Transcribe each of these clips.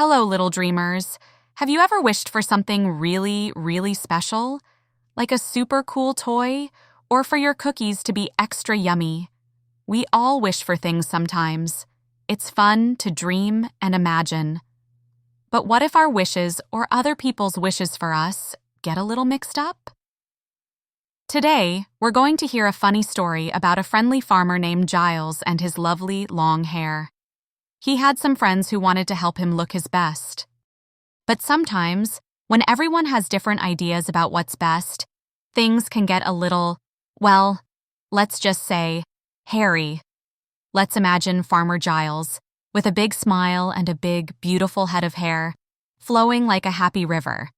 Hello, little dreamers. Have you ever wished for something really, really special? Like a super cool toy? Or for your cookies to be extra yummy? We all wish for things sometimes. It's fun to dream and imagine. But what if our wishes or other people's wishes for us get a little mixed up? Today, we're going to hear a funny story about a friendly farmer named Giles and his lovely long hair. He had some friends who wanted to help him look his best. But sometimes, when everyone has different ideas about what's best, things can get a little, well, let's just say, hairy. Let's imagine Farmer Giles, with a big smile and a big, beautiful head of hair, flowing like a happy river.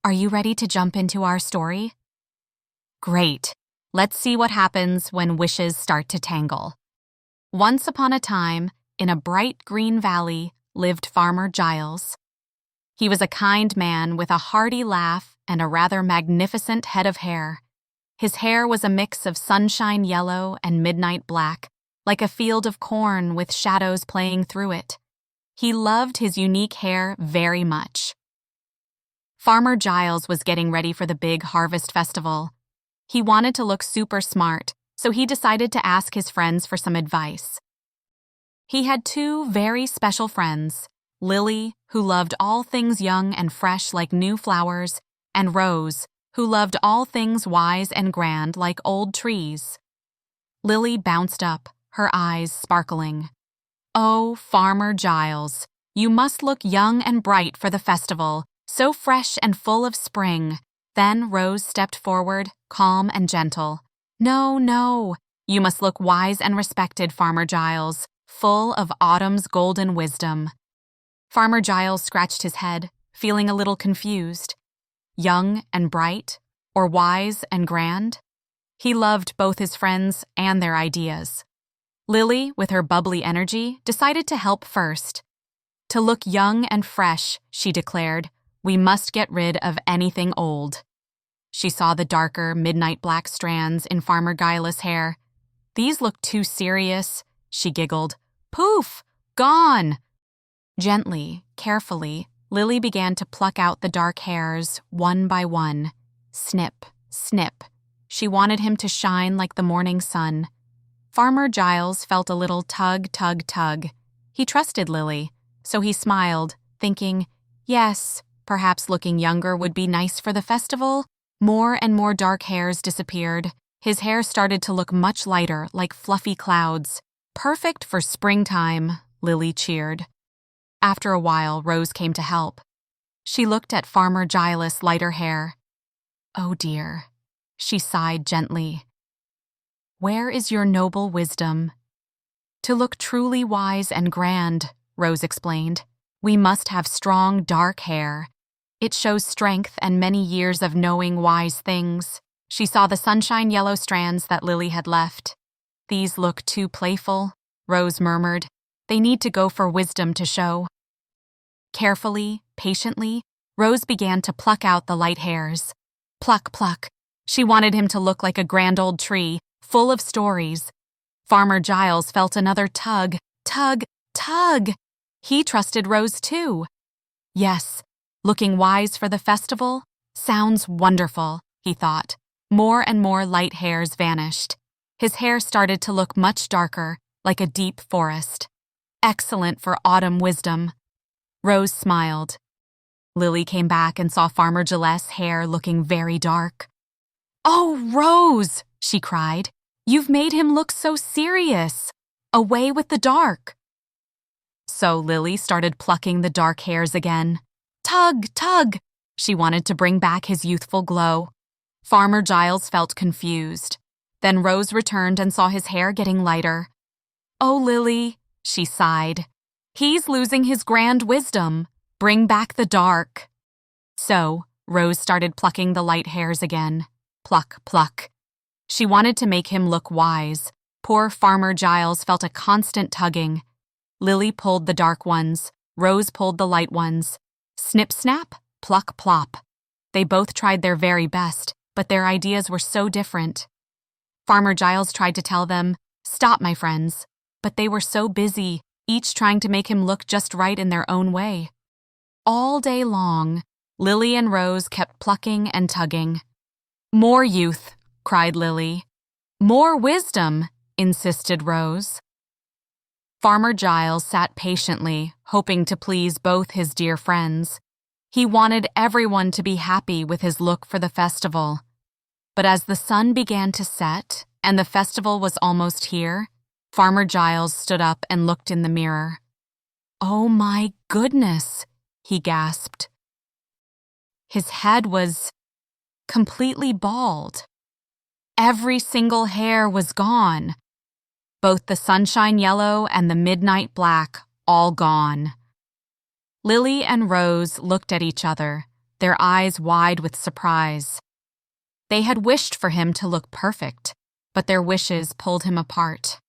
Are you ready to jump into our story? Great. Let's see what happens when wishes start to tangle. Once upon a time, in a bright green valley, lived Farmer Giles. He was a kind man with a hearty laugh and a rather magnificent head of hair. His hair was a mix of sunshine yellow and midnight black, like a field of corn with shadows playing through it. He loved his unique hair very much. Farmer Giles was getting ready for the big harvest festival. He wanted to look super smart, so he decided to ask his friends for some advice. He had two very special friends, Lily, who loved all things young and fresh like new flowers, and Rose, who loved all things wise and grand like old trees. Lily bounced up, her eyes sparkling. "Oh, Farmer Giles, you must look young and bright for the festival, so fresh and full of spring." Then Rose stepped forward, calm and gentle. "No, no, you must look wise and respected, Farmer Giles, full of autumn's golden wisdom." Farmer Giles scratched his head, feeling a little confused. Young and bright, or wise and grand? He loved both his friends and their ideas. Lily, with her bubbly energy, decided to help first. "To look young and fresh," she declared, "we must get rid of anything old." She saw the darker, midnight black strands in Farmer Giles' hair. "These look too serious," she giggled. "Poof! Gone!" Gently, carefully, Lily began to pluck out the dark hairs, one by one. Snip, snip. She wanted him to shine like the morning sun. Farmer Giles felt a little tug, tug, tug. He trusted Lily, so he smiled, thinking, yes, perhaps looking younger would be nice for the festival. More and more dark hairs disappeared. His hair started to look much lighter, like fluffy clouds. "Perfect for springtime," Lily cheered. After a while, Rose came to help. She looked at Farmer Giles' lighter hair. "Oh dear," she sighed gently. "Where is your noble wisdom?" "To look truly wise and grand," Rose explained, "we must have strong, dark hair. It shows strength and many years of knowing wise things." She saw the sunshine yellow strands that Lily had left. "These look too playful," Rose murmured. "They need to go for wisdom to show." Carefully, patiently, Rose began to pluck out the light hairs. Pluck, pluck. She wanted him to look like a grand old tree, full of stories. Farmer Giles felt another tug, tug, tug. He trusted Rose too. Yes, looking wise for the festival? Sounds wonderful, he thought. More and more light hairs vanished. His hair started to look much darker, like a deep forest. Excellent for autumn wisdom. Rose smiled. Lily came back and saw Farmer Giles' hair looking very dark. "Oh, Rose," she cried, "you've made him look so serious. Away with the dark." So Lily started plucking the dark hairs again. Tug, tug. She wanted to bring back his youthful glow. Farmer Giles felt confused. Then Rose returned and saw his hair getting lighter. "Oh, Lily," she sighed. "He's losing his grand wisdom. Bring back the dark." So Rose started plucking the light hairs again. Pluck, pluck. She wanted to make him look wise. Poor Farmer Giles felt a constant tugging. Lily pulled the dark ones. Rose pulled the light ones. Snip, snap, pluck, plop. They both tried their very best, but their ideas were so different. Farmer Giles tried to tell them, "Stop, my friends," but they were so busy, each trying to make him look just right in their own way. all day long, Lily and Rose kept plucking and tugging. "More youth," cried Lily. "More wisdom," insisted Rose. Farmer Giles sat patiently, hoping to please both his dear friends. He wanted everyone to be happy with his look for the festival. But as the sun began to set and the festival was almost here, Farmer Giles stood up and looked in the mirror. "Oh my goodness," he gasped. His head was completely bald. Every single hair was gone. Both the sunshine yellow and the midnight black, all gone. Lily and Rose looked at each other, their eyes wide with surprise. They had wished for him to look perfect, but their wishes pulled him apart.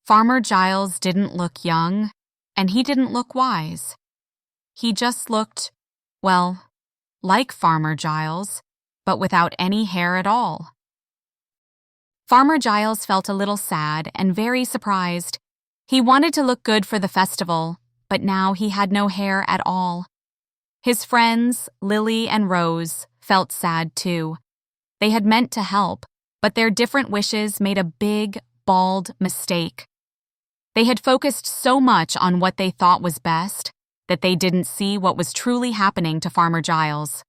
Farmer Giles didn't look young, and he didn't look wise. He just looked, well, like Farmer Giles, but without any hair at all. Farmer Giles felt a little sad and very surprised. He wanted to look good for the festival, but now he had no hair at all. His friends, Lily and Rose, felt sad too. They had meant to help, but their different wishes made a big, bald mistake. They had focused so much on what they thought was best that they didn't see what was truly happening to Farmer Giles.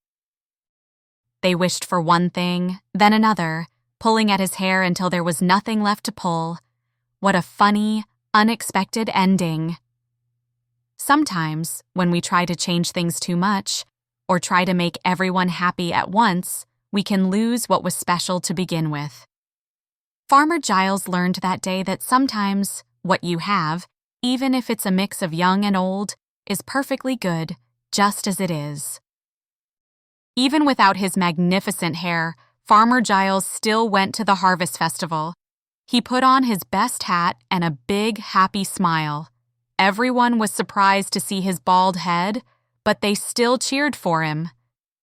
They wished for one thing, then another, pulling at his hair until there was nothing left to pull. What a funny, unexpected ending. Sometimes, when we try to change things too much, or try to make everyone happy at once, we can lose what was special to begin with. Farmer Giles learned that day that sometimes what you have, even if it's a mix of young and old, is perfectly good, just as it is. Even without his magnificent hair, Farmer Giles still went to the Harvest Festival. He put on his best hat and a big, happy smile. Everyone was surprised to see his bald head, but they still cheered for him.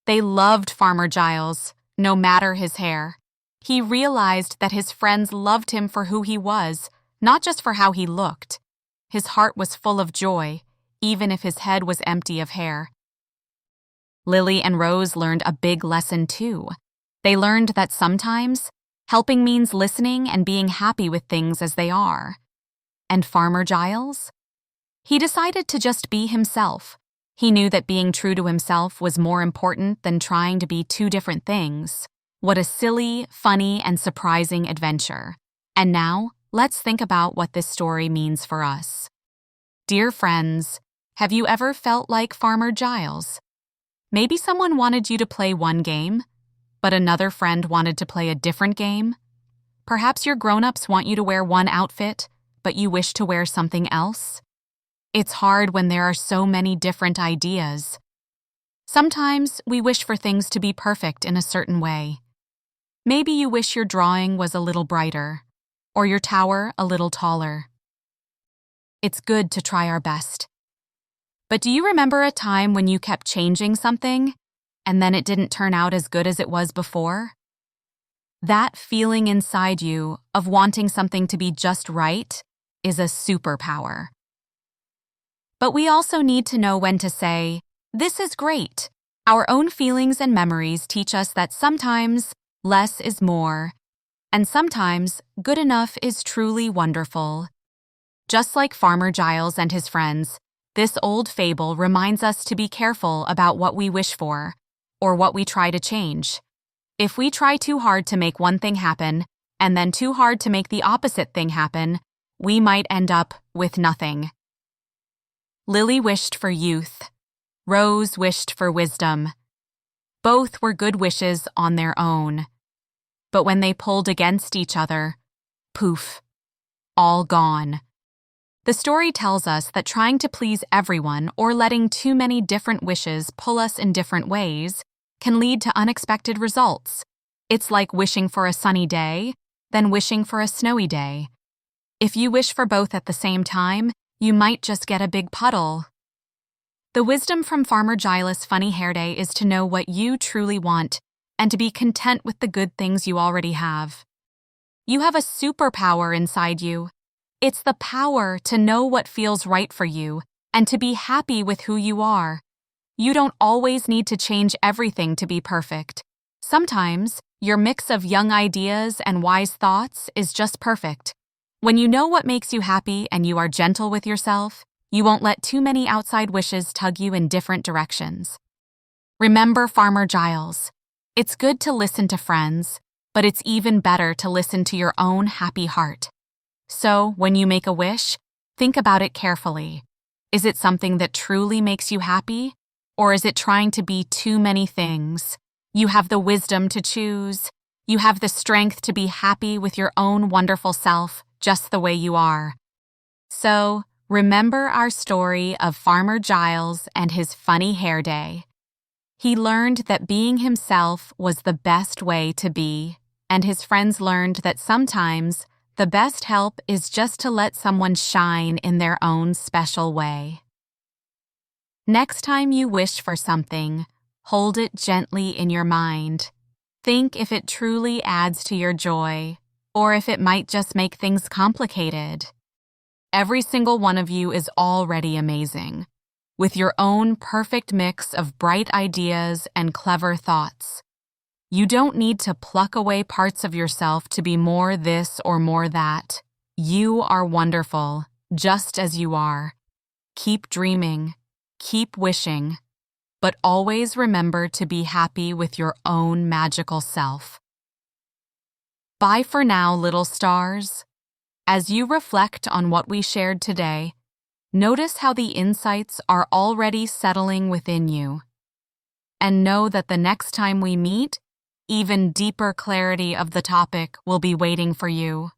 They loved Farmer Giles, no matter his hair. He realized that his friends loved him for who he was, not just for how he looked. His heart was full of joy, even if his head was empty of hair. Lily and Rose learned a big lesson too. They learned that sometimes helping means listening and being happy with things as they are. And Farmer Giles? He decided to just be himself. He knew that being true to himself was more important than trying to be two different things. What a silly, funny, and surprising adventure. And now, let's think about what this story means for us. Dear friends, have you ever felt like Farmer Giles? Maybe someone wanted you to play one game, but another friend wanted to play a different game. Perhaps your grown-ups want you to wear one outfit, but you wish to wear something else. It's hard when there are so many different ideas. Sometimes we wish for things to be perfect in a certain way. Maybe you wish your drawing was a little brighter, or your tower a little taller. It's good to try our best. But do you remember a time when you kept changing something, and then it didn't turn out as good as it was before? That feeling inside you of wanting something to be just right is a superpower. But we also need to know when to say, "This is great." Our own feelings and memories teach us that sometimes less is more, and sometimes good enough is truly wonderful. Just like Farmer Giles and his friends, this old fable reminds us to be careful about what we wish for, or what we try to change. If we try too hard to make one thing happen, and then too hard to make the opposite thing happen, we might end up with nothing. Lily wished for youth. Rose wished for wisdom. Both were good wishes on their own. But when they pulled against each other, poof, all gone. The story tells us that trying to please everyone or letting too many different wishes pull us in different ways can lead to unexpected results. It's like wishing for a sunny day, then wishing for a snowy day. If you wish for both at the same time, you might just get a big puddle. The wisdom from Farmer Giles' Funny Hair Day is to know what you truly want and to be content with the good things you already have. You have a superpower inside you. It's the power to know what feels right for you and to be happy with who you are, You don't always need to change everything to be perfect. Sometimes, your mix of young ideas and wise thoughts is just perfect. When you know what makes you happy and you are gentle with yourself, you won't let too many outside wishes tug you in different directions. Remember Farmer Giles. It's good to listen to friends, but it's even better to listen to your own happy heart. So, when you make a wish, think about it carefully. Is it something that truly makes you happy? Or is it trying to be too many things? You have the wisdom to choose. You have the strength to be happy with your own wonderful self, just the way you are. So, remember our story of Farmer Giles and his funny hair day. He learned that being himself was the best way to be, and his friends learned that sometimes the best help is just to let someone shine in their own special way. Next time you wish for something, hold it gently in your mind. Think if it truly adds to your joy, or if it might just make things complicated. Every single one of you is already amazing, with your own perfect mix of bright ideas and clever thoughts. You don't need to pluck away parts of yourself to be more this or more that. You are wonderful, just as you are. Keep dreaming, keep wishing, but always remember to be happy with your own magical self. Bye for now, little stars. As you reflect on what we shared today, notice how the insights are already settling within you. And know that the next time we meet, even deeper clarity of the topic will be waiting for you.